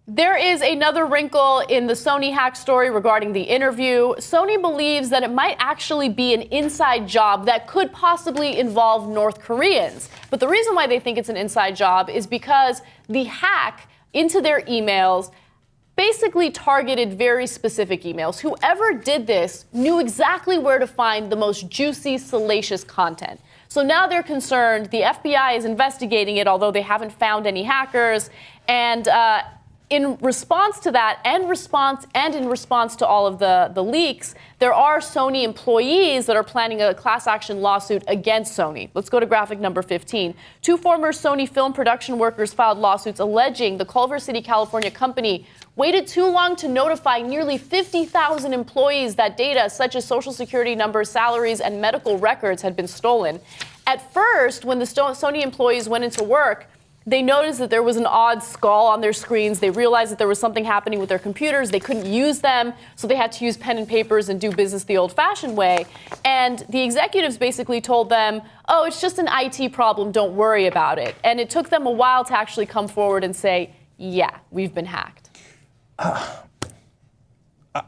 There is another wrinkle in the Sony hack story regarding the interview. Sony believes that it might actually be an inside job that could possibly involve North Koreans. But the reason why they think it's an inside job is because the hack into their emails basically targeted very specific emails. Whoever did this knew exactly where to find the most juicy, salacious content. So now they're concerned. The FBI is investigating it, although they haven't found any hackers. And in response to that, and in response to all of the leaks, there are Sony employees that are planning a class action lawsuit against Sony. Let's go to graphic number 15. Two former Sony film production workers filed lawsuits alleging the Culver City, California company waited too long to notify nearly 50,000 employees that data such as social security numbers, salaries, and medical records had been stolen. At first, when the Sony employees went into work, they noticed that there was an odd skull on their screens. They realized that there was something happening with their computers. They couldn't use them, so they had to use pen and papers and do business the old-fashioned way. And the executives basically told them, oh, it's just an IT problem, don't worry about it. And it took them a while to actually come forward and say, yeah, we've been hacked.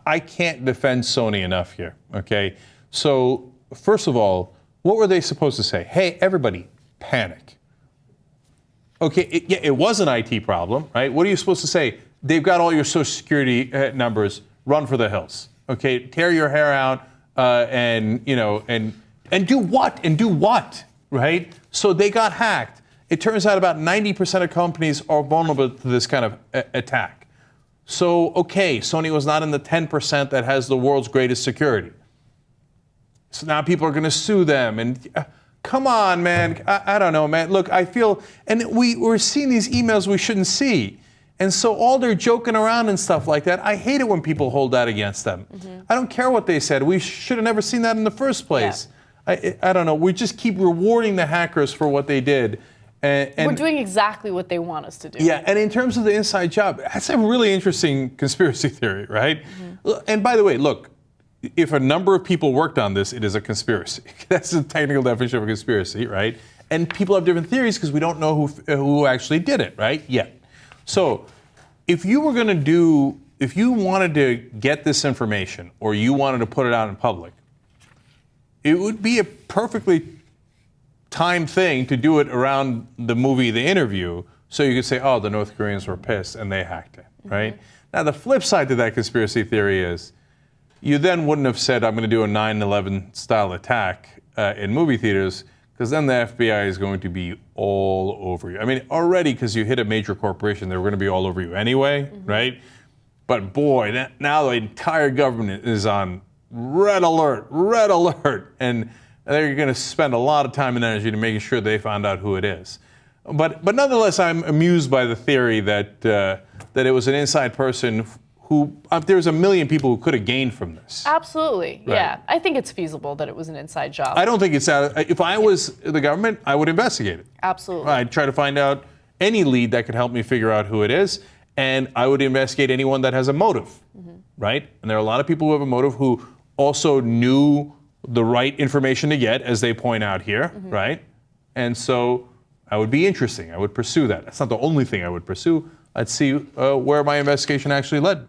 I can't defend Sony enough here, okay? So, first of all, what were they supposed to say? Hey, everybody, panic. Okay, it was an IT problem, right? What are you supposed to say? They've got all your social security numbers. Run for the hills. Okay, tear your hair out and do what? And do what? Right? So they got hacked. It turns out about 90% of companies are vulnerable to this kind of attack. So okay, Sony was not in the 10% that has the world's greatest security. So now people are going to sue them and. Come on, man. I don't know, man. Look, I feel, and we're seeing these emails we shouldn't see. And so all they're joking around and stuff like that, I hate it when people hold that against them. Mm-hmm. I don't care what they said. We should have never seen that in the first place. Yeah. I don't know. We just keep rewarding the hackers for what they did. And we're doing exactly what they want us to do. Yeah, and in terms of the inside job, that's a really interesting conspiracy theory, right? Mm-hmm. And by the way, look, if a number of people worked on this, it is a conspiracy. That's the technical definition of a conspiracy, right? And people have different theories because we don't know who actually did it, right? Yet. So if you wanted to get this information or you wanted to put it out in public, it would be a perfectly timed thing to do it around the movie, the interview, so you could say, oh, the North Koreans were pissed and they hacked it, right? Mm-hmm. Now, the flip side to that conspiracy theory is, you then wouldn't have said, I'm going to do a 9/11 style attack in movie theaters, because then the FBI is going to be all over you. I mean, already, because you hit a major corporation, they're going to be all over you anyway, mm-hmm. right? But boy, now the entire government is on red alert, and they're going to spend a lot of time and energy to making sure they found out who it is. But nonetheless, I'm amused by the theory that it was an inside person who there's a million people who could have gained from this. Absolutely, right. Yeah. I think it's feasible that it was an inside job. I don't think it's out. If I was the government, I would investigate it. Absolutely. I'd try to find out any lead that could help me figure out who it is, and I would investigate anyone that has a motive, mm-hmm. right? And there are a lot of people who have a motive who also knew the right information to get, as they point out here, mm-hmm. right? And so I would be interesting. I would pursue that. That's not the only thing I would pursue. I'd see where my investigation actually led.